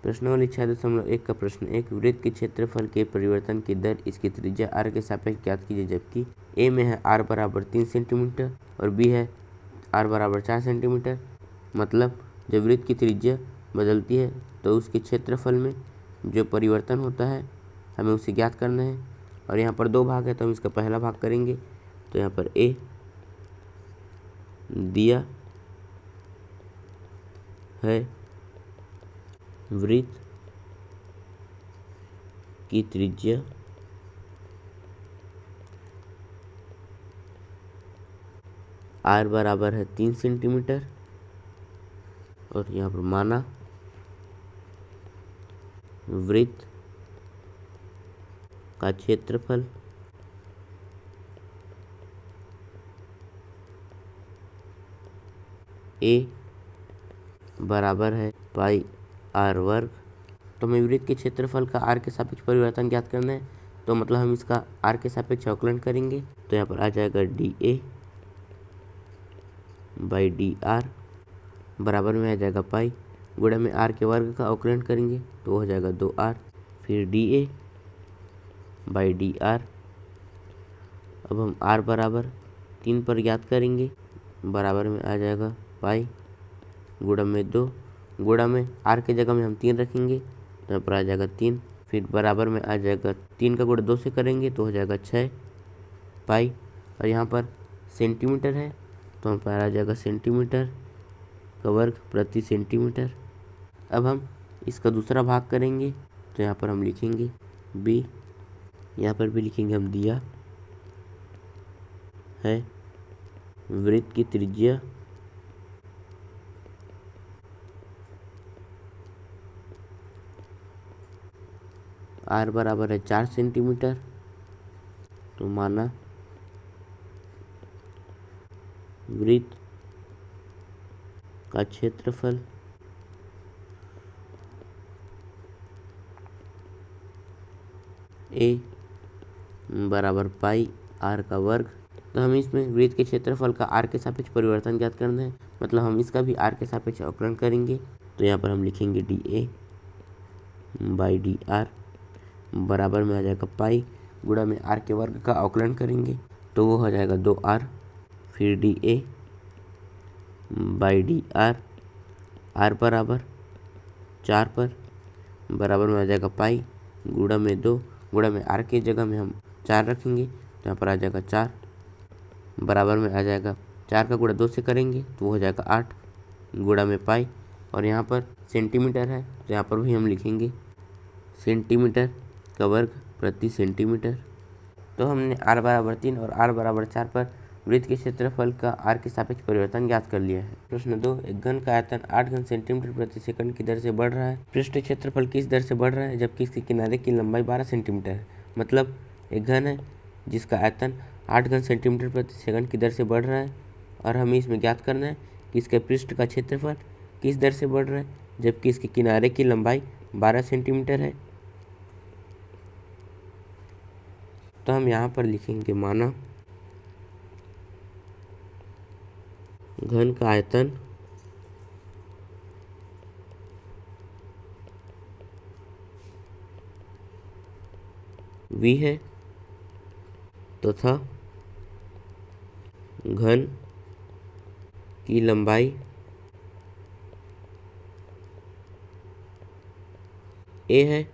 प्रश्नावली 6.1 का प्रश्न, एक वृत्त के क्षेत्रफल के परिवर्तन की दर इसकी त्रिज्या r के सापेक्ष ज्ञात कीजिए, जबकि a में है r बराबर 3 सेंटीमीटर और b है r बराबर 4 सेंटीमीटर। मतलब जब वृत्त की त्रिज्या बदलती है तो उसके क्षेत्रफल में जो परिवर्तन होता है हमें उसे ज्ञात करना है। और यहाँ पर दो भाग है तो हम इसका पहला भाग करेंगे। तो यहाँ पर a दिया है वृत्त की त्रिज्या r बराबर है 3 सेंटीमीटर और यहाँ पर माना वृत्त का क्षेत्रफल a बराबर है पाई r वर्ग। तो हमें वृत्त के क्षेत्रफल का r के सापेक्ष परिवर्तन ज्ञात करना है, तो मतलब हम इसका r के सापेक्ष अवकलन करेंगे। तो यहाँ पर आ जाएगा dA बाई dr बराबर में आ जाएगा पाई, गुणा में r के वर्ग का अवकलन करेंगे तो हो जाएगा 2r, फिर dA बाई dr। अब हम r बराबर 3 पर ज्ञात करेंगे, बराबर में आ जाएगा पाई गुणा में 2, गुणा में r के जगह में हम 3 रखेंगे तो यहाँ पर आ जाएगा 3, फिर बराबर में आ जाएगा 3 का गुणा 2 से करेंगे तो हो जाएगा 6 पाई। और यहाँ पर सेंटीमीटर है तो हम पर आ जाएगा सेंटीमीटर का वर्ग प्रति सेंटीमीटर। अब हम इसका दूसरा भाग करेंगे तो यहाँ पर हम लिखेंगे b, यहाँ पर भी लिखेंगे हम दिया है वृत्त की त्रिज्या r बराबर है 4 सेंटीमीटर। तो माना वृत्त का क्षेत्रफल a बराबर पाई r का वर्ग। तो हमें इसमें वृत्त के क्षेत्रफल का r के सापेक्ष परिवर्तन ज्ञात करना है, मतलब हम इसका भी r के सापेक्ष अवकलन करेंगे। तो यहाँ पर हम लिखेंगे dA बाई dr बराबर में आ जाएगा पाई, गुणा में r के वर्ग का अवकलन करेंगे तो वो हो जाएगा 2r, फिर dA बाई dr, r बराबर 4 पर बराबर में आ जाएगा पाई, गुणा में 2, गुणा में r के जगह में हम 4 रखेंगे तो यहाँ पर आ जाएगा 4, बराबर में आ जाएगा 4 का गुणा 2 से करेंगे तो हो जाएगा 8, गुणा में पाई। और यहाँ पर सेंटीमीटर है तो यहाँ पर भी हम लिखेंगे सेंटीमीटर का वर्ग प्रति सेंटीमीटर। तो हमने r बराबर 3 और r बराबर 4 पर वृत्त के क्षेत्रफल का r के सापेक्ष परिवर्तन ज्ञात कर लिया है। प्रश्न 2, एक घन का आयतन 8 घन सेंटीमीटर प्रति सेकंड की दर से बढ़ रहा है। पृष्ठ क्षेत्रफल किस दर से बढ़ रहा है जबकि इसके किनारे की लंबाई 12 सेंटीमीटर है। मतलब एक घन है जिसका आयतन 8 घन सेंटीमीटर प्रति सेकंड की दर से बढ़ रहा है और हमें इसमें ज्ञात करना है कि इसके पृष्ठ का क्षेत्रफल किस दर से बढ़ रहा है जबकि इसके किनारे की लंबाई 12 सेंटीमीटर है। तो हम यहाँ पर लिखेंगे माना घन का आयतन v है तथा घन की लंबाई a है।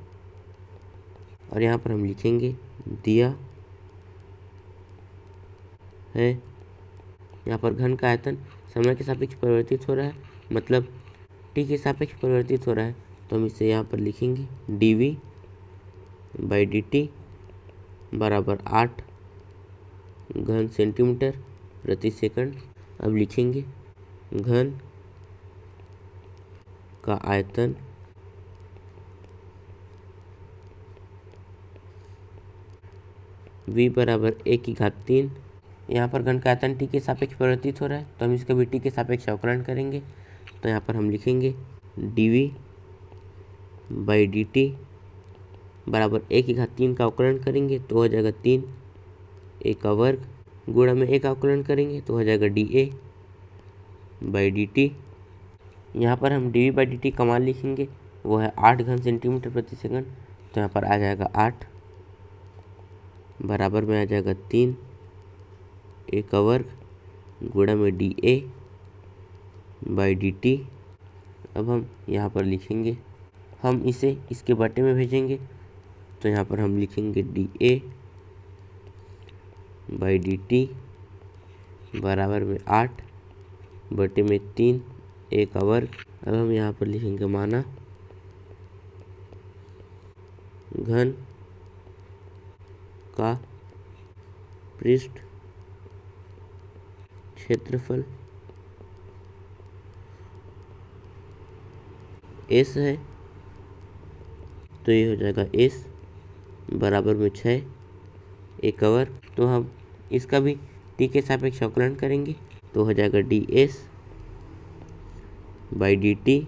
और यहाँ पर हम लिखेंगे दिया है, यहाँ पर घन का आयतन समय के सापेक्ष परिवर्तित हो रहा है, मतलब t के सापेक्ष परिवर्तित हो रहा है। तो हम इसे यहाँ पर लिखेंगे dv बाई dt बराबर 8 घन सेंटीमीटर प्रति सेकंड। अब लिखेंगे घन का आयतन v बराबर a⁻3। यहाँ पर घन का आयतन t के सापेक्ष परिवर्तित हो रहा है तो हम इसका भी t के सापेक्ष अवकलन करेंगे। तो यहाँ पर हम लिखेंगे dv बाई dt बराबर a⁻3 का अवकलन करेंगे तो हो जाएगा 3 a का वर्ग, गुणा में a का अवकलन करेंगे तो हो जाएगा dA बाई dt। यहाँ पर हम dv बाई dt का मान लिखेंगे वो है 8 घन सेंटीमीटर प्रति सेकंड। तो यहाँ पर आ जाएगा 8 बराबर में आ जाएगा 3 ए का वर्ग गुणा में D A by D T. अब हम यहाँ पर लिखेंगे, हम इसे इसके बटे में भेजेंगे, तो यहाँ पर हम लिखेंगे D A by D T बराबर में 8 बटे में 3 ए का वर्ग। अब हम यहाँ पर लिखेंगे माना घन का पृष्ठ क्षेत्रफल एस है, तो ये हो जाएगा एस बराबर में 6 ए का वर्ग। तो हम इसका भी टी के सापेक्ष अवकलन करेंगे, तो हो जाएगा D S by D T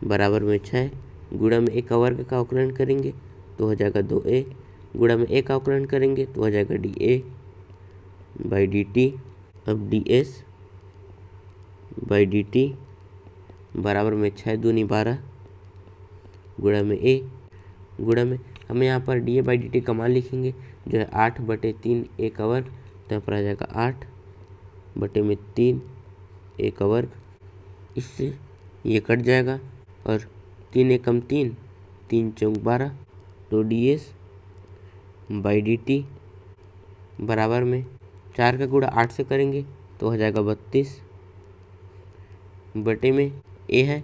बराबर में 6 गुणा में ए का वर्ग का अवकलन करेंगे, तो हो जाएगा 2a गुणा में ए का अवकलन करेंगे, तो हो जाएगा D A by D T. अब D S by D T बराबर में 6 दूनी 12 गुणा में ए गुणा में हमें यहाँ पर D A by D T का मान लिखेंगे जो है 8 बटे 3 ए का वर्ग। तो यहाँ पर आ जाएगा 8 बटे में 3 ए का वर्ग। इससे ये कट जाएगा और 3 एकम 3 3 चौक 12। तो D S by D T बराबर में 4 का गुणा 8 से करेंगे तो हो जाएगा 32 बटे में ए है,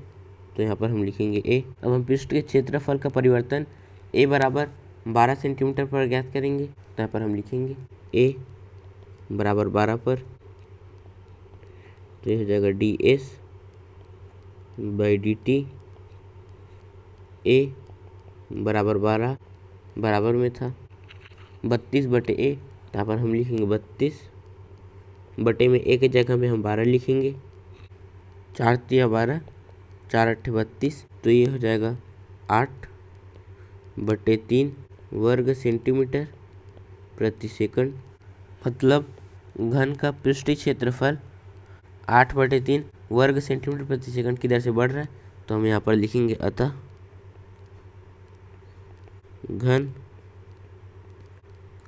तो यहाँ पर हम लिखेंगे ए। अब हम पृष्ठ के क्षेत्रफल का परिवर्तन ए बराबर 12 सेंटीमीटर पर ज्ञात करेंगे, तो यहाँ पर हम लिखेंगे ए बराबर 12 पर, तो ये हो जाएगा D S by D T A बराबर 12 बराबर में था 32 बटे ए, तो यहाँ पर हम लिखेंगे 32 बटे में ए के जगह में हम 12 लिखेंगे। 4 तिया 12 4 अट्ठे 32, तो ये हो जाएगा 8 बटे 3 वर्ग सेंटीमीटर प्रति सेकंड। मतलब घन का पृष्ठीय क्षेत्रफल 8 बटे 3 वर्ग सेंटीमीटर प्रति सेकंड की दर से बढ़ रहा है। तो हम यहाँ पर लिखेंगे अतः घन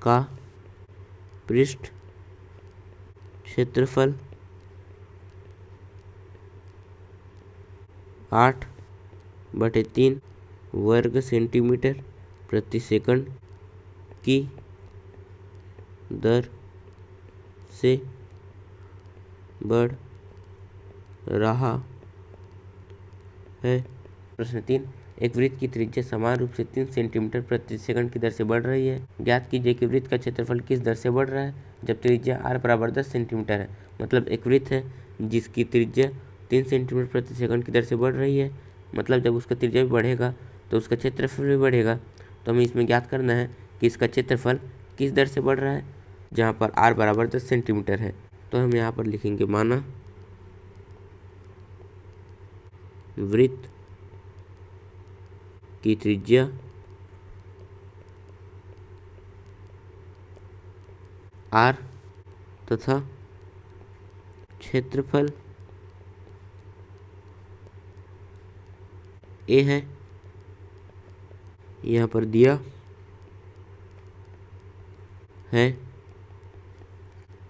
का पृष्ठ क्षेत्रफल 8 बटे 3 वर्ग सेंटीमीटर प्रति सेकंड की दर से बढ़ रहा है। प्रश्न 3, एक वृत्त की त्रिज्या समान रूप से 3 सेंटीमीटर प्रति सेकंड की दर से बढ़ रही है। ज्ञात कीजिए कि वृत्त का क्षेत्रफल किस दर से बढ़ रहा है जब त्रिज्या r बराबर 10 सेंटीमीटर है। मतलब एक वृत्त है जिसकी त्रिज्या 3 सेंटीमीटर प्रति सेकंड की दर से बढ़ रही है, मतलब जब उसका त्रिज्या भी बढ़ेगा तो उसका क्षेत्रफल भी बढ़ेगा। तो हमें इसमें ज्ञात करना है कि इसका क्षेत्रफल किस दर से बढ़ रहा है, जहाँ पर r बराबर 10 सेंटीमीटर है। तो हम यहाँ पर लिखेंगे माना वृत्त की त्रिज्या r तथा क्षेत्रफल a है, यहाँ पर दिया है।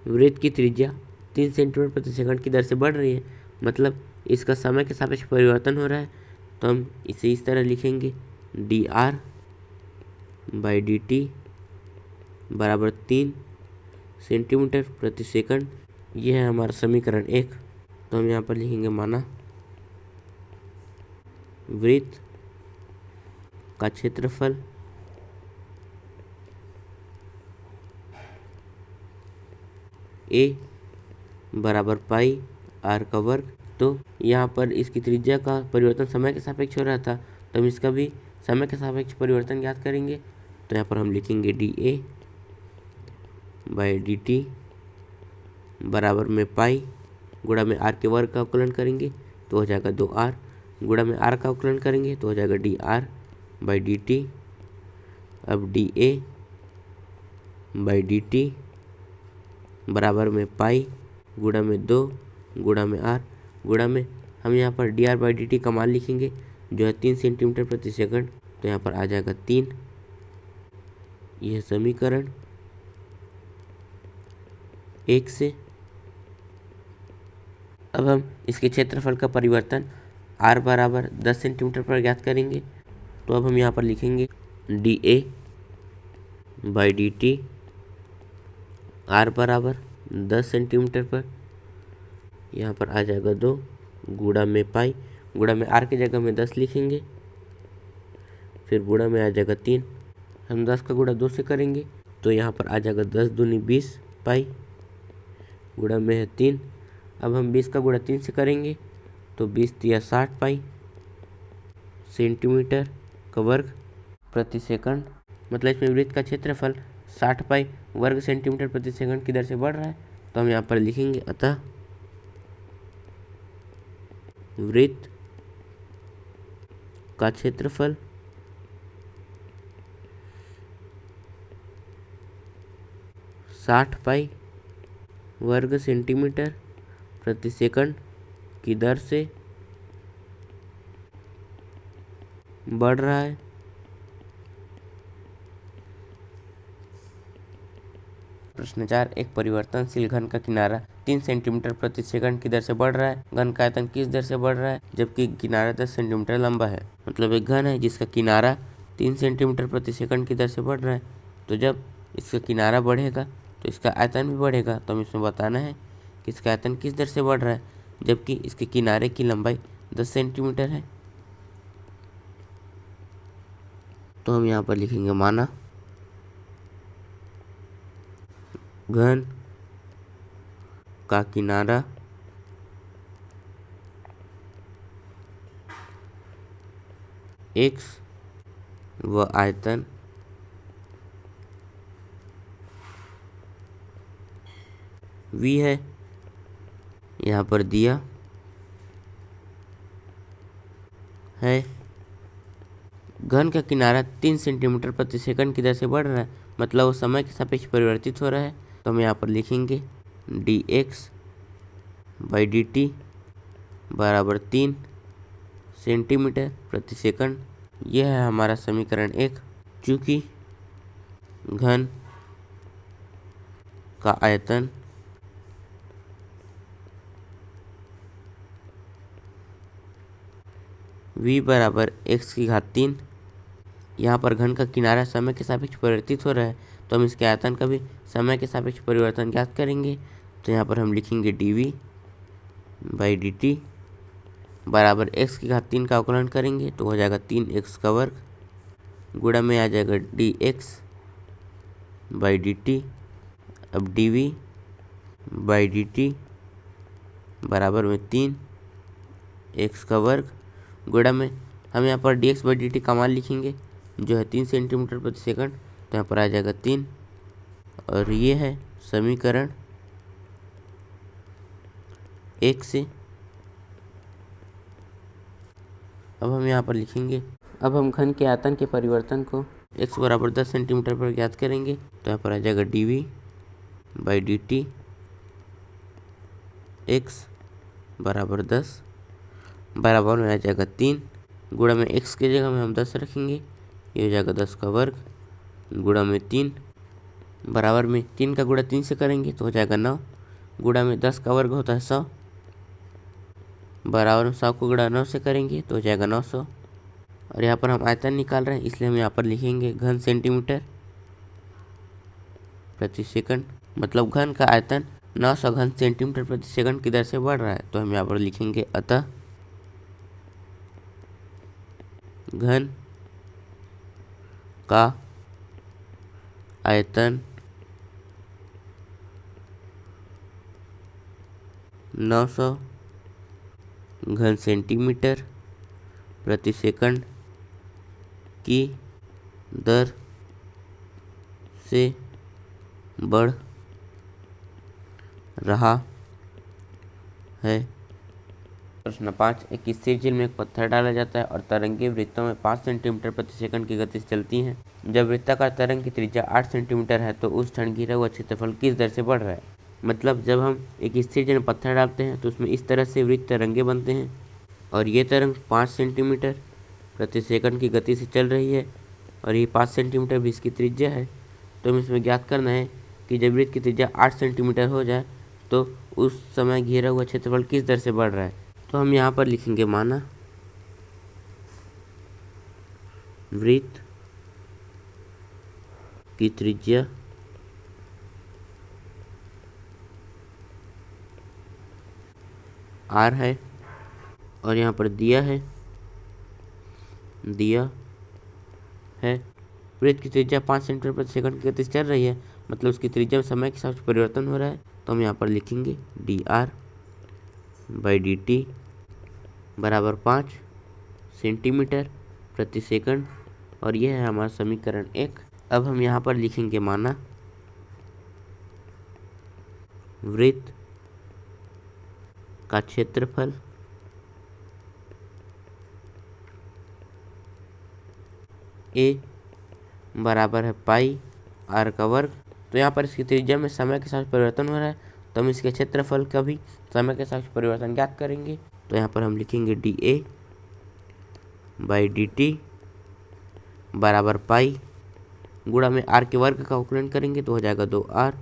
वृत्त की त्रिज्या 3 सेंटीमीटर प्रति सेकंड की दर से बढ़ रही है, मतलब इसका समय के सापेक्ष परिवर्तन हो रहा है। तो हम इसे इस तरह लिखेंगे D R by D T बराबर 3 सेंटीमीटर प्रति सेकंड। यह है हमारा समीकरण 1। तो हम यहाँ पर लिखेंगे माना वृत्त का क्षेत्रफल a बराबर पाई r का वर्ग। तो यहाँ पर इसकी त्रिज्या का परिवर्तन समय के सापेक्ष हो रहा था, तो हम इसका भी समय के सापेक्ष परिवर्तन ज्ञात करेंगे। तो यहाँ पर हम लिखेंगे D A by D T बराबर में पाई गुणा में r के वर्ग का अवकलन करेंगे तो हो जाएगा 2r गुणा में r का अवकलन करेंगे तो हो जाएगा D R by D T. अब D A by D T बराबर में पाई गुणा में 2 गुणा में r गुणा में हम यहाँ पर D R by D T का मान लिखेंगे जो है 3 सेंटीमीटर प्रति सेकंड, तो यहाँ पर आ जाएगा 3। यह समीकरण 1 से। अब हम इसके क्षेत्रफल का परिवर्तन r बराबर 10 सेंटीमीटर पर ज्ञात करेंगे। तो अब हम यहाँ पर लिखेंगे dA/dt r बराबर 10 सेंटीमीटर पर, यहाँ पर आ जाएगा 2 गुणा में पाई, गुणा में r की जगह में 10 लिखेंगे, फिर गुणा में आ जाएगा 3। हम 10 का गुणा 2 से करेंगे तो यहाँ पर आ जाएगा 10 दूनी 20 पाई, गुणा में है 3। अब हम 20 का गुणा 3 से करेंगे तो 20 तिया 60 पाई सेंटीमीटर का वर्ग प्रति सेकंड। मतलब इसमें वृत्त का क्षेत्रफल 60 पाई वर्ग सेंटीमीटर प्रति सेकंड की दर से बढ़ रहा है। तो हम यहाँ पर लिखेंगे अतः वृत्त का क्षेत्रफल 60 पाई वर्ग सेंटीमीटर प्रति सेकंड की दर से बढ़ रहा है। प्रश्न 4, एक परिवर्तनशील घन का किनारा 3 सेंटीमीटर प्रति सेकंड की दर से बढ़ रहा है। घन का आयतन किस दर से बढ़ रहा है जबकि किनारा 10 सेंटीमीटर लंबा है। मतलब एक घन है जिसका किनारा 3 सेंटीमीटर प्रति सेकंड की दर से बढ़ रहा है, तो जब इसका किनारा बढ़ेगा तो इसका आयतन भी बढ़ेगा। तो हमें इसमें बताना है कि इसका आयतन किस दर से बढ़ रहा है जबकि इसके किनारे की लंबाई 10 सेंटीमीटर है। तो हम यहाँ पर लिखेंगे माना घन का किनारा x व आयतन v है, यहाँ पर दिया है। घन का किनारा 3 सेंटीमीटर प्रति सेकंड की दर से बढ़ रहा है, मतलब वो समय के सापेक्ष परिवर्तित हो रहा है। तो हम यहाँ पर लिखेंगे dx/dt बराबर 3 सेंटीमीटर प्रति सेकंड। यह है हमारा समीकरण 1। चूँकि घन का आयतन v बराबर x⁻3, यहाँ पर घन का किनारा समय के सापेक्ष परिवर्तित हो रहा है, तो हम इसके आयतन का भी समय के सापेक्ष परिवर्तन ज्ञात करेंगे। तो यहाँ पर हम लिखेंगे dv/dt बराबर x⁻3 का अवकलन करेंगे तो हो जाएगा 3x का वर्ग, गुणा में आ जाएगा dx/dt। अब dv/dt बराबर में 3x का वर्ग, गुणा में हम यहाँ पर dx/dt का मान लिखेंगे जो है 3 सेंटीमीटर प्रति सेकंड, तो यहाँ पर आ जाएगा 3। और ये है समीकरण 1 से। अब हम यहाँ पर लिखेंगे, अब हम घन के आयतन के परिवर्तन को x बराबर 10 सेंटीमीटर पर ज्ञात करेंगे। तो यहाँ पर आ जाएगा dv/dt x बराबर 10 बराबर में आ जाएगा 3, गुणा में x की जगह में हम 10 रखेंगे, ये हो जाएगा 10 का वर्ग, गुणा में 3 बराबर में 3 का गुणा 3 से करेंगे तो हो जाएगा 9, गुणा में 10 का वर्ग होता है 100, बराबर में 100 को गुणा 9 से करेंगे तो हो जाएगा 900। और यहाँ पर हम आयतन निकाल रहे हैं इसलिए हम यहाँ पर लिखेंगे घन सेंटीमीटर प्रति सेकंड। मतलब घन का आयतन 900 घन सेंटीमीटर प्रति सेकंड की दर से बढ़ रहा है। तो हम यहाँ पर लिखेंगे अतः घन का आयतन 900 घन सेंटीमीटर प्रति सेकंड की दर से बढ़ रहा है। प्रश्न 5, एक स्थिर झील में एक पत्थर डाला जाता है और तरंगें वृत्तों में 5 सेंटीमीटर प्रति सेकंड की गति से चलती हैं। जब वृत्ताकार तरंग की त्रिज्या 8 सेंटीमीटर है तो उस क्षण घिरा हुआ क्षेत्रफल किस दर से बढ़ रहा है। मतलब जब हम एक स्थिर झील में पत्थर डालते हैं तो उसमें इस तरह से वृत्त तरंगे बनते हैं और ये तरंग 5 सेंटीमीटर प्रति सेकंड की गति से चल रही है और ये 5 सेंटीमीटर भी इसकी त्रिज्या है। तो हमें इसमें ज्ञात करना है कि जब वृत्त की त्रिज्या 8 सेंटीमीटर हो जाए तो उस समय घेरा हुआ क्षेत्रफल किस दर से बढ़ रहा है। तो हम यहाँ पर लिखेंगे माना वृत्त की त्रिज्या r है और यहाँ पर दिया है वृत्त की त्रिज्या 5 सेंटीमीटर प्रति सेकंड की गति से चल रही है, मतलब उसकी त्रिज्या में समय के हिसाब से परिवर्तन हो रहा है। तो हम यहाँ पर लिखेंगे dr/dt बराबर 5 सेंटीमीटर प्रति सेकंड और यह है हमारा समीकरण 1। अब हम यहाँ पर लिखेंगे माना वृत्त का क्षेत्रफल A बराबर है पाई r का वर्ग। तो यहाँ पर इसकी त्रिज्या में समय के साथ परिवर्तन हो रहा है, तो हम इसके क्षेत्रफल का भी समय के साथ परिवर्तन ज्ञात करेंगे। तो यहाँ पर हम लिखेंगे dA/dt बराबर पाई गुणा में r के वर्ग का अवकलन करेंगे तो हो जाएगा 2r,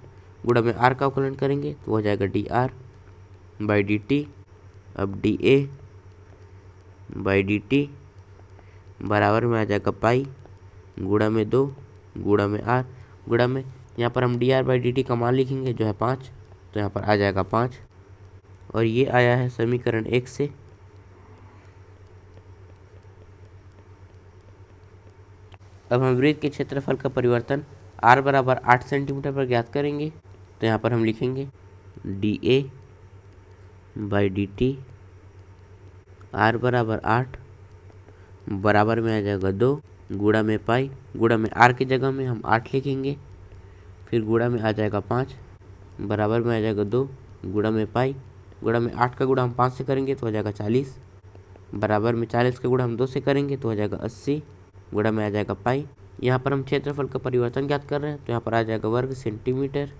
गुणा में r का अवकलन करेंगे तो हो जाएगा dr/dt। अब dA/dt बराबर में आ जाएगा पाई गुणा में 2 गुणा में r गुणा में यहाँ पर हम dr/dt का मान लिखेंगे जो है 5, तो यहाँ पर आ जाएगा 5 और ये आया है समीकरण 1 से। अब हम वृत्त के क्षेत्रफल का परिवर्तन r बराबर 8 सेंटीमीटर पर ज्ञात करेंगे। तो यहाँ पर हम लिखेंगे dA/dt r बराबर 8 बराबर में आ जाएगा 2 गुणा में पाई गुणा में r की जगह में हम 8 लिखेंगे, फिर गुणा में आ जाएगा 5 बराबर में आ जाएगा 2 गुणा में पाई गुणा में 8 का गुणा हम 5 से करेंगे तो हो जाएगा 40 बराबर में 40 का गुणा हम 2 से करेंगे तो हो जाएगा 80 गुणा में आ जाएगा पाई। यहाँ पर हम क्षेत्रफल का परिवर्तन ज्ञात कर रहे हैं तो यहाँ पर आ जाएगा वर्ग सेंटीमीटर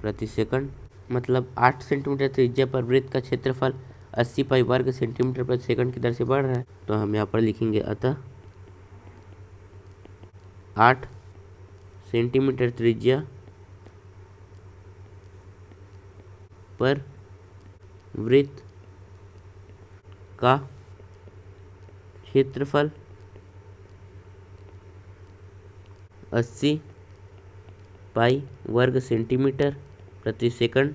प्रति सेकंड, मतलब 8 सेंटीमीटर त्रिज्या पर वृत्त का क्षेत्रफल 80 पाई वर्ग सेंटीमीटर प्रति सेकंड की दर से बढ़ रहा है। तो हम यहाँ पर लिखेंगे अतः 8 सेंटीमीटर त्रिज्या पर वृत्त का क्षेत्रफल 80 पाई वर्ग सेंटीमीटर प्रति सेकंड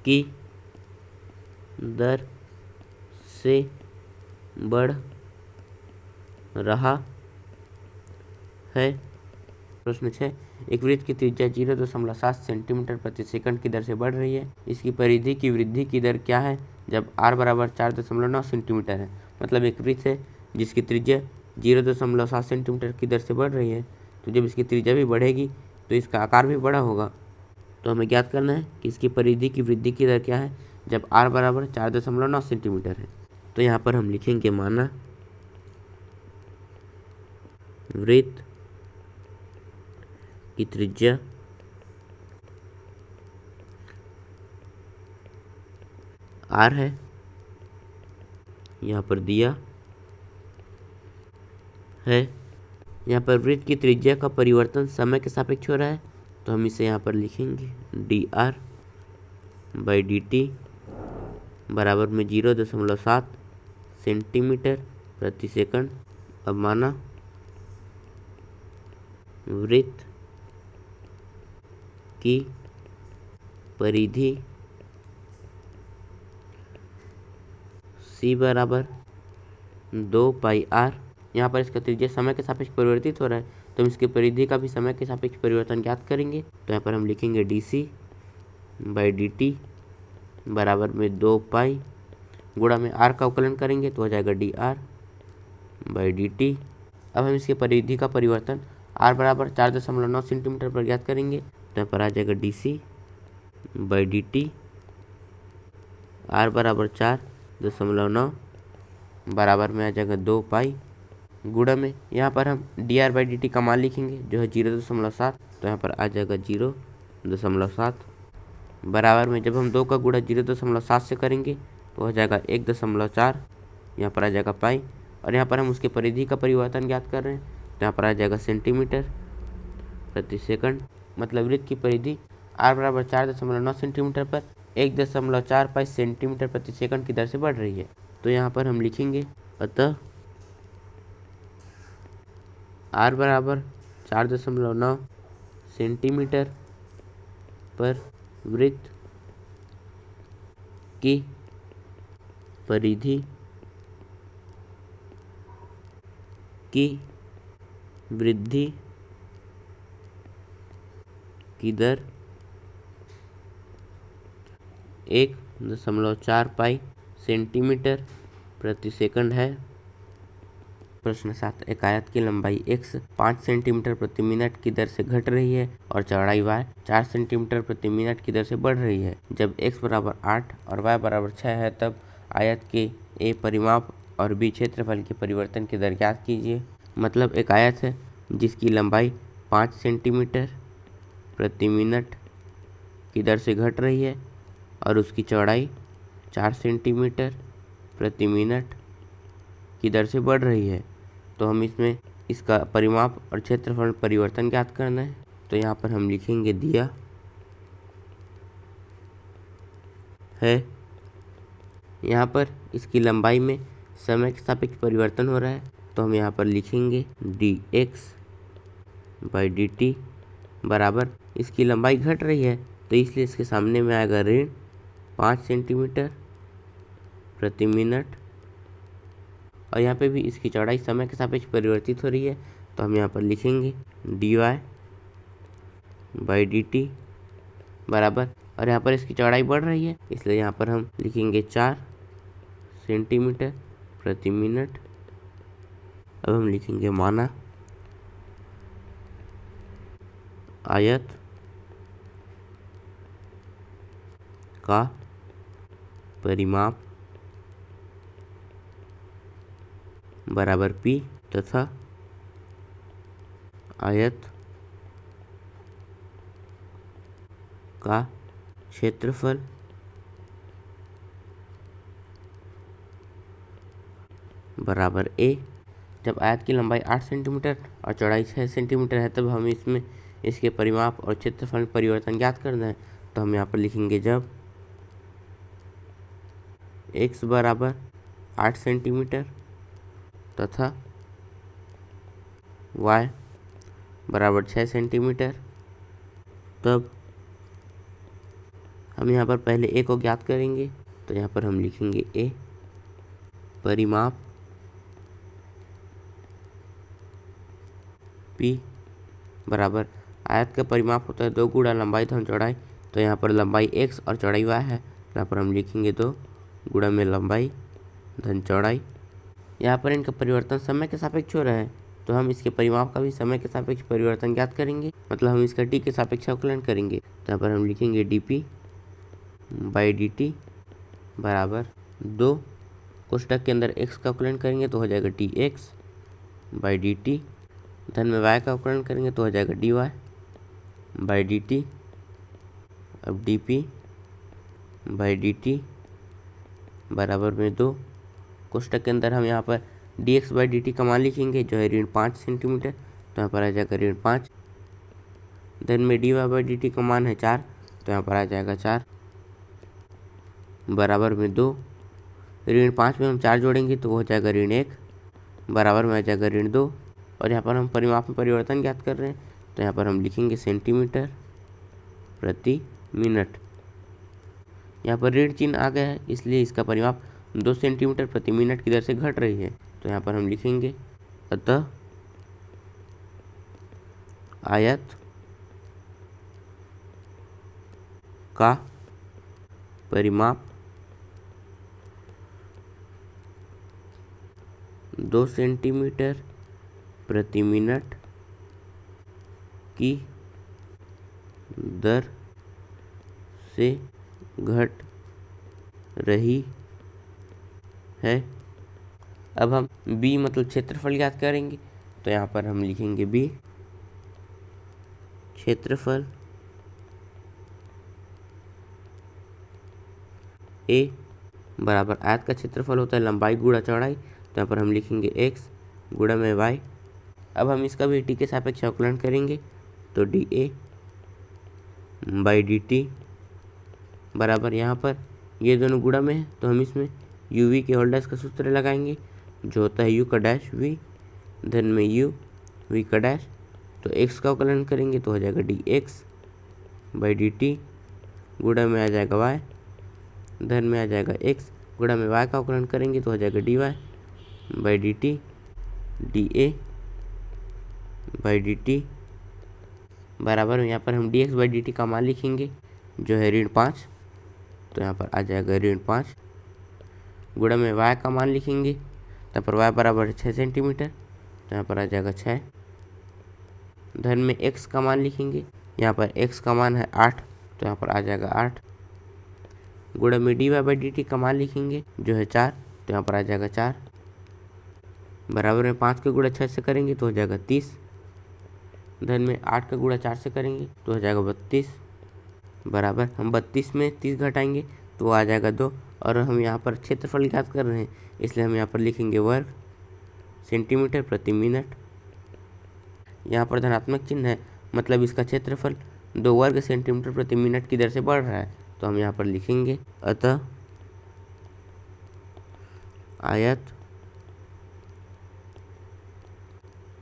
की दर से बढ़ रहा है। प्रश्न 6, एक वृत्त की त्रिज्या 0.7 सेंटीमीटर प्रति सेकंड की दर से बढ़ रही है। इसकी परिधि की वृद्धि की दर क्या है जब r बराबर 4.9 सेंटीमीटर है। मतलब एक वृत्त है जिसकी त्रिज्या 0.7 सेंटीमीटर की दर से बढ़ रही है, तो जब इसकी त्रिज्या भी बढ़ेगी तो इसका आकार भी बड़ा होगा। तो हमें ज्ञात करना है कि इसकी परिधि की वृद्धि की दर क्या है जब r बराबर 4.9 सेंटीमीटर है। तो यहाँ पर हम लिखेंगे माना वृत्त की त्रिज्या r है, यहाँ पर दिया है। यहाँ पर वृत्त की त्रिज्या का परिवर्तन समय के सापेक्ष हो रहा है, तो हम इसे यहाँ पर लिखेंगे dr/dt बराबर में 0.7 सेंटीमीटर प्रति सेकंड। अब माना वृत्त की परिधि c बराबर 2 पाई r, यहाँ पर इसका त्रिज्या समय के सापेक्ष परिवर्तित हो रहा है, तो हम इसकी परिधि का भी समय के सापेक्ष परिवर्तन ज्ञात करेंगे। तो यहाँ पर हम लिखेंगे dc/dt बराबर में 2 पाई गुणा में r का अवकलन करेंगे तो हो जाएगा dr/dt। अब हम इसके परिधि का परिवर्तन r बराबर 4.9 सेंटीमीटर पर ज्ञात करेंगे, तो यहाँ पर आ जाएगा dc/dt r बराबर 4.9 बराबर में आ जाएगा 2 पाई गुणा में यहाँ पर हम dr/dt का मान लिखेंगे जो है 0.7, तो यहाँ पर आ जाएगा 0.7 बराबर में जब हम 2 का गुणा 0.7 से करेंगे तो हो जाएगा 1.4, यहाँ पर आ जाएगा पाई और यहाँ पर हम उसके परिधि का परिवर्तन ज्ञात कर रहे हैं, तो यहाँ पर आ जाएगा सेंटीमीटर प्रति सेकंड। मतलब वृत्त की परिधि r बराबर 4.9 सेंटीमीटर पर 1.45 सेंटीमीटर प्रति सेकंड की दर से बढ़ रही है। तो यहाँ पर हम लिखेंगे अतः r बराबर 4.9 सेंटीमीटर पर वृत्त की परिधि की वृद्धि की दर 1.4 पाई सेंटीमीटर प्रति सेकंड है। प्रश्न 7, एक आयत की लंबाई x 5 सेंटीमीटर प्रति मिनट की दर से घट रही है और चौड़ाई y 4 सेंटीमीटर प्रति मिनट की दर से बढ़ रही है। जब x बराबर 8 और y बराबर 6 है तब आयत के a परिमाप और b क्षेत्रफल के परिवर्तन की दर ज्ञात कीजिए। मतलब एक आयत है जिसकी लंबाई 5 सेंटीमीटर प्रति मिनट की दर से घट रही है और उसकी चौड़ाई 4 सेंटीमीटर प्रति मिनट की दर से बढ़ रही है। तो हम इसमें इसका परिमाप और क्षेत्रफल परिवर्तन ज्ञात करना है। तो यहाँ पर हम लिखेंगे दिया है। यहाँ पर इसकी लंबाई में समय के सापेक्ष परिवर्तन हो रहा है, तो हम यहाँ पर लिखेंगे dx बाई dt बराबर, इसकी लंबाई घट रही है तो इसलिए इसके सामने में आएगा ऋण 5 सेंटीमीटर प्रति मिनट, और यहाँ पे भी इसकी चौड़ाई समय के सापेक्ष परिवर्तित हो रही है, तो हम यहाँ पर लिखेंगे dy बाई dt बराबर, और यहाँ पर इसकी चौड़ाई बढ़ रही है इसलिए यहाँ पर हम लिखेंगे 4 सेंटीमीटर प्रति मिनट। अब हम लिखेंगे माना आयत का परिमाप बराबर p तथा आयत का क्षेत्रफल बराबर a। जब आयत की लंबाई 8 सेंटीमीटर और चौड़ाई 6 सेंटीमीटर है तब हमें इसमें इसके परिमाप और क्षेत्रफल में परिवर्तन ज्ञात करना है। तो हम यहाँ पर लिखेंगे जब x बराबर 8 सेंटीमीटर तथा y बराबर 6 सेंटीमीटर, तब हम यहाँ पर पहले a को ज्ञात करेंगे। तो यहाँ पर हम लिखेंगे a परिमाप p बराबर, आयत का परिमाप होता है 2 गुणा लंबाई धन चौड़ाई, तो यहाँ पर लंबाई x और चौड़ाई y है, यहाँ पर हम लिखेंगे 2 गुणा में लंबाई धन चौड़ाई। यहाँ पर इनका परिवर्तन समय के सापेक्ष हो रहा है तो हम इसके परिमाप का भी समय के सापेक्ष परिवर्तन ज्ञात करेंगे, मतलब हम इसका t के सापेक्ष अवकलन करेंगे। तो यहाँ पर हम लिखेंगे dp बाई dt बराबर 2, कोष्टक के अंदर x का अवकलन करेंगे तो हो जाएगा dx बाई dt, धन में y का अवकलन करेंगे तो हो जाएगा dy बाई dt। अब dp बाई dt बराबर में 2, कोष्टक के अंदर हम यहाँ पर dx बाई dt का मान लिखेंगे जो है ऋण 5 सेंटीमीटर, तो यहाँ पर आ जाएगा ऋण 5, धन में dy बाई dt का मान है 4, तो यहाँ पर आ जाएगा 4 बराबर में 2, ऋण 5 में हम 4 जोड़ेंगे तो हो जाएगा ऋण 1, बराबर में आ जाएगा ऋण 2, और यहाँ पर हम परिमाप में परिवर्तन ज्ञात कर रहे हैं तो यहाँ पर हम लिखेंगे सेंटीमीटर प्रति मिनट। यहाँ पर ऋण चिन्ह आ गया है इसलिए इसका परिमाप 2 सेंटीमीटर प्रति मिनट की दर से घट रही है, तो यहाँ पर हम लिखेंगे अतः आयत का परिमाप 2 सेंटीमीटर प्रति मिनट की दर से घट रही है। अब हम b मतलब क्षेत्रफल ज्ञात करेंगे, तो यहाँ पर हम लिखेंगे b क्षेत्रफल a बराबर, आयत का क्षेत्रफल होता है लंबाई गुणा चौड़ाई, तो यहाँ पर हम लिखेंगे x गुणा में y। अब हम इसका भी t के सापेक्ष अवकलन करेंगे, तो dA बाई dt बराबर, यहाँ पर ये दोनों गुणा में है तो हम इसमें uv के होल डैश का सूत्र लगाएंगे, जो होता है u का डैश v धन में u v का डैश। तो x का अवकलन करेंगे तो हो जाएगा dx बाई dt गुणा में आ जाएगा y धन में आ जाएगा x गुणा में y का अवकलन करेंगे तो हो जाएगा dy by dt dA by dt बराबर यहाँ पर हम dx बाई dt का मान लिखेंगे, जो है ऋण 5। तो यहाँ पर आ जाएगा ऋण 5 गुणा में y का मान लिखेंगे, तो यहाँ पर y बराबर है 6 सेंटीमीटर। तो यहाँ पर आ जाएगा 6 धन में x का मान लिखेंगे, यहाँ पर x का मान है 8। तो यहाँ पर आ जाएगा 8 गुणा में dy बाई dt का मान लिखेंगे, जो है 4। तो यहाँ पर आ जाएगा 4 बराबर में 5 का गुणा 6 से करेंगे तो हो जाएगा 30 धन में 8 का गुणा 4 से करेंगे तो हो जाएगा 32 बराबर, हम 32 में 30 घटाएंगे तो आ जाएगा 2। और हम यहाँ पर क्षेत्रफल ज्ञात कर रहे हैं, इसलिए हम यहाँ पर लिखेंगे वर्ग सेंटीमीटर प्रति मिनट। यहाँ पर धनात्मक चिन्ह है, मतलब इसका क्षेत्रफल 2 वर्ग सेंटीमीटर प्रति मिनट की दर से बढ़ रहा है। तो हम यहाँ पर लिखेंगे अतः आयत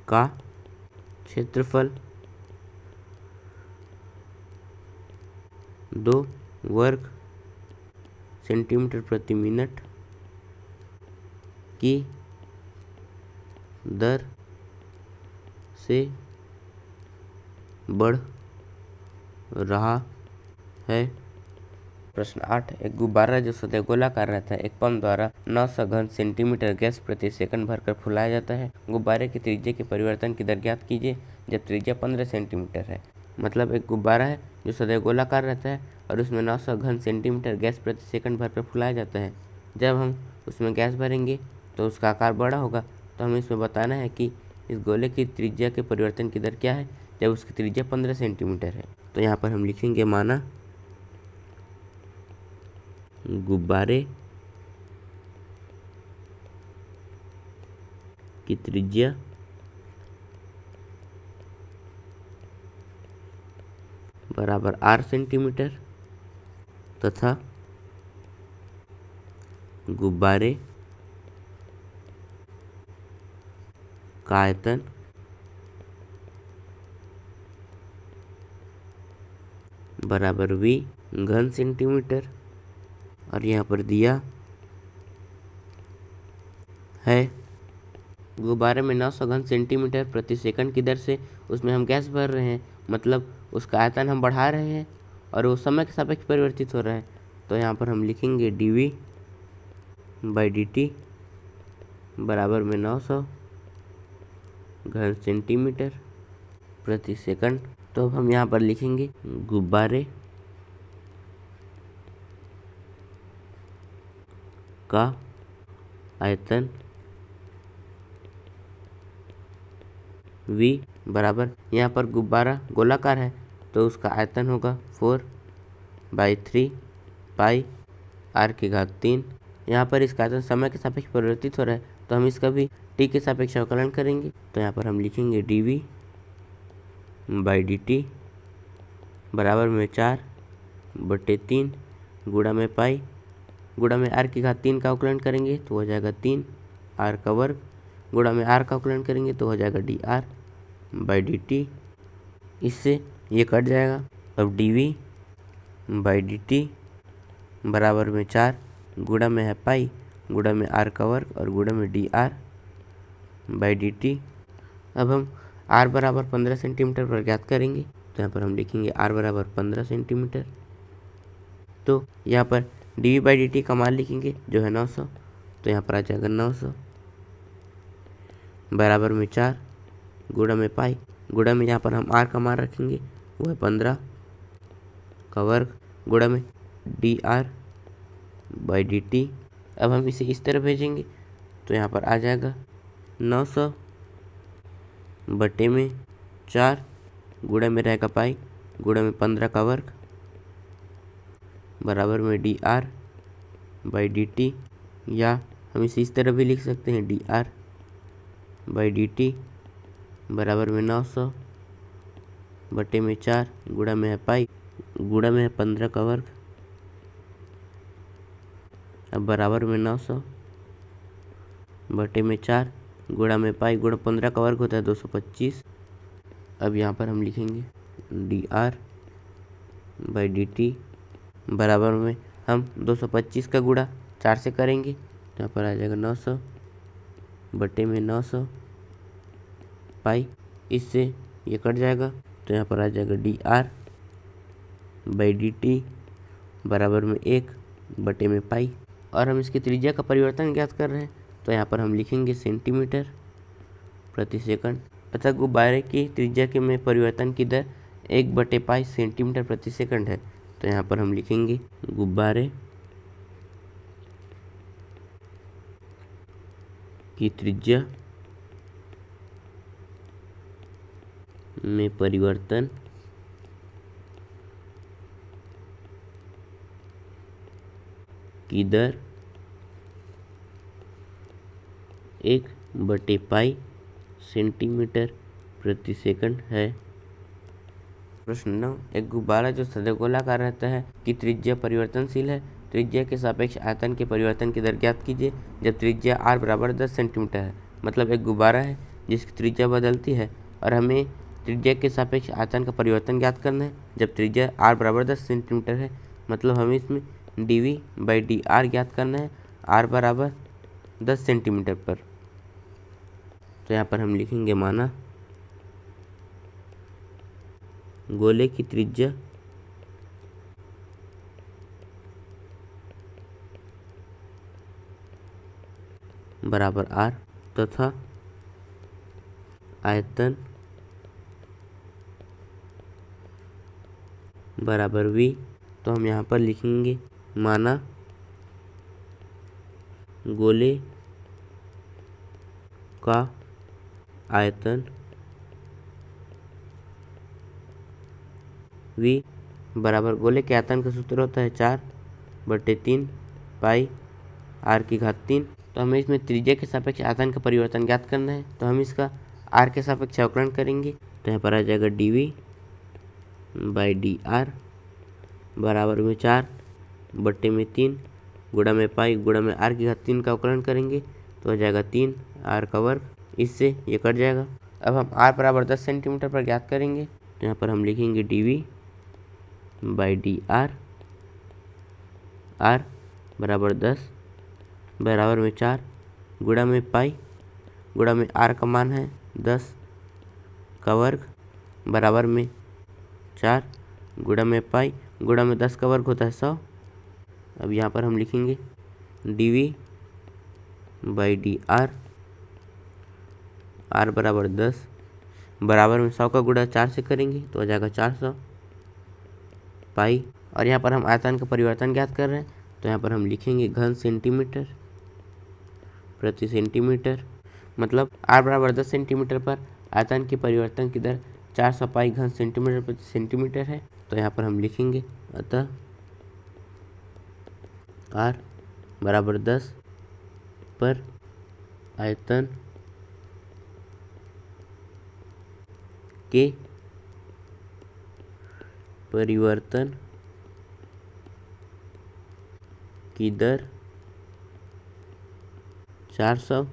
का क्षेत्रफल 2 वर्ग सेंटीमीटर प्रति मिनट की दर से बढ़ रहा है। प्रश्न 8, एक गुब्बारा जो सदैव गोलाकार रहता है एक पंप द्वारा 900 घन सेंटीमीटर गैस प्रति सेकंड भरकर फुलाया जाता है। गुब्बारे की त्रिज्या के परिवर्तन की दर ज्ञात कीजिए जब त्रिज्या 15 सेंटीमीटर है। मतलब एक गुब्बारा है जो सदैव गोलाकार रहता है और उसमें 900 घन सेंटीमीटर गैस प्रति सेकंड भरकर फुलाया जाता है। जब हम उसमें गैस भरेंगे तो उसका आकार बड़ा होगा। तो हमें इसमें बताना है कि इस गोले की त्रिज्या के परिवर्तन की दर क्या है जब उसकी त्रिज्या 15 सेंटीमीटर है। तो यहाँ पर हम लिखेंगे माना गुब्बारे की त्रिज्या बराबर r सेंटीमीटर तथा गुब्बारे का आयतन बराबर v घन सेंटीमीटर। और यहाँ पर दिया है गुब्बारे में 900 घन सेंटीमीटर प्रति सेकंड की दर से उसमें हम गैस भर रहे हैं, मतलब उसका आयतन हम बढ़ा रहे हैं और वो समय के सापेक्ष परिवर्तित हो रहा है। तो यहाँ पर हम लिखेंगे dv बाई dt बराबर में 900 घन सेंटीमीटर प्रति सेकंड। तो अब हम यहाँ पर लिखेंगे गुब्बारे का आयतन v बराबर, यहाँ पर गुब्बारा गोलाकार है तो उसका आयतन होगा 4/3 पाई r⁻3। यहाँ पर इसका आयतन समय के सापेक्ष परिवर्तित हो रहा है तो हम इसका भी t के सापेक्ष अवकलन करेंगे। तो यहाँ पर हम लिखेंगे dv बाई dt बराबर में 4/3 गुणा में पाई गुणा में r⁻3 का अवकलन करेंगे तो हो जाएगा 3 r का वर्ग गुणा में r का अवकलन करेंगे तो हो जाएगा dr बाई dt। इससे ये कट जाएगा। अब dv बाई dt बराबर में 4 गुणा में है पाई गुणा में r का वर्ग और गुणा में dr बाई dt। अब हम r बराबर 15 सेंटीमीटर पर ज्ञात करेंगे। तो यहाँ पर हम लिखेंगे r बराबर 15 सेंटीमीटर। तो यहाँ पर dv बाई dt का मान लिखेंगे जो है 900। तो यहाँ पर आ जाएगा 900 बराबर में 4 गुणा में पाई गुणा में यहाँ पर हम r का मान रखेंगे वो है 15 का वर्ग गुणा में dr बाई dt। अब हम इसे इस तरह भेजेंगे तो यहाँ पर आ जाएगा 900 बटे में 4 गुणा में रहेगा पाई गुणा में 15 का वर्ग बराबर में dr बाई dt, या हम इसे इस तरह भी लिख सकते हैं, dr बाई dt बराबर में 900 बटे में 4 गुणा में है पाई गुणा में है 15 का वर्ग, अब बराबर में 900 बटे में 4 गुणा में पाई गुणा 15 का वर्ग होता है 225। अब यहाँ पर हम लिखेंगे dr बाई dt बराबर में हम 225 का गुणा 4 से करेंगे तो यहाँ पर आ जाएगा 900 बटे में 900 पाई, इससे ये कट जाएगा तो यहाँ पर आ जाएगा dr बाई dt बराबर में 1 बटे में पाई। और हम इसकी त्रिज्या का परिवर्तन ज्ञात कर रहे हैं तो यहाँ पर हम लिखेंगे सेंटीमीटर प्रति सेकंड, अतः गुब्बारे की त्रिज्या के में परिवर्तन की दर 1 बटे पाई सेंटीमीटर प्रति सेकंड है। तो यहाँ पर हम लिखेंगे गुब्बारे की त्रिज्या में परिवर्तन की दर 1 बटे पाई सेंटीमीटर प्रति सेकंड है। प्रश्न 9, एक गुब्बारा जो सदैगोलाकार रहता है कि त्रिज्या परिवर्तनशील है, त्रिज्या के सापेक्ष आयतन के परिवर्तन की दर ज्ञात कीजिए जब त्रिज्या r बराबर 10 सेंटीमीटर है। मतलब एक गुब्बारा है जिसकी त्रिज्या बदलती है और हमें त्रिज्या के सापेक्ष आयतन का परिवर्तन ज्ञात करना है जब त्रिज्या r बराबर 10 सेंटीमीटर है। मतलब हमें इसमें dv बाई dr ज्ञात करना है r बराबर 10 सेंटीमीटर पर। तो यहाँ पर हम लिखेंगे माना गोले की त्रिज्या बराबर r तथा आयतन बराबर v। तो हम यहाँ पर लिखेंगे माना गोले का आयतन v बराबर गोले के आयतन का सूत्र होता है 4/3 पाई r⁻3। तो हमें इसमें त्रिज्या के सापेक्ष आयतन का परिवर्तन ज्ञात करना है तो हम इसका r के सापेक्ष अवकलन करेंगे तो यहाँ पर आ जाएगा dv बाई dr बराबर में 4/3 गुणा में पाई गुणा में r⁻3 का अवकलन करेंगे तो हो जाएगा 3 r का वर्ग, इससे ये कट जाएगा। अब हम r बराबर 10 सेंटीमीटर पर ज्ञात करेंगे तो यहाँ पर हम लिखेंगे dv बाई dr r बराबर 10 बराबर में 4 गुणा में पाई गुणा में r का मान है 10 का वर्ग बराबर में 4 गुणा में पाई गुणा में 10 का वर्ग होता है 100। अब यहाँ पर हम लिखेंगे dv बाई dr r बराबर 10 बराबर में 100 का गुणा 4 से करेंगे तो हो जाएगा 400 पाई। और यहाँ पर हम आयतन का परिवर्तन ज्ञात कर रहे हैं तो यहाँ पर हम लिखेंगे घन सेंटीमीटर प्रति सेंटीमीटर। मतलब r बराबर 10 सेंटीमीटर पर आयतन के परिवर्तन की दर 400 पाई घन सेंटीमीटर प्रति सेंटीमीटर है। तो यहाँ पर हम लिखेंगे अतः r बराबर 10 पर आयतन के परिवर्तन की दर 400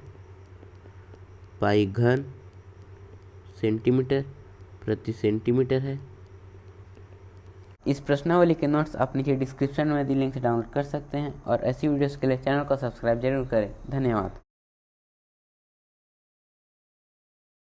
पाई घन सेंटीमीटर प्रति सेंटीमीटर है। इस प्रश्नावली के नोट्स आप नीचे डिस्क्रिप्शन में दी लिंक से डाउनलोड कर सकते हैं और ऐसी वीडियोस के लिए चैनल को सब्सक्राइब जरूर करें। धन्यवाद।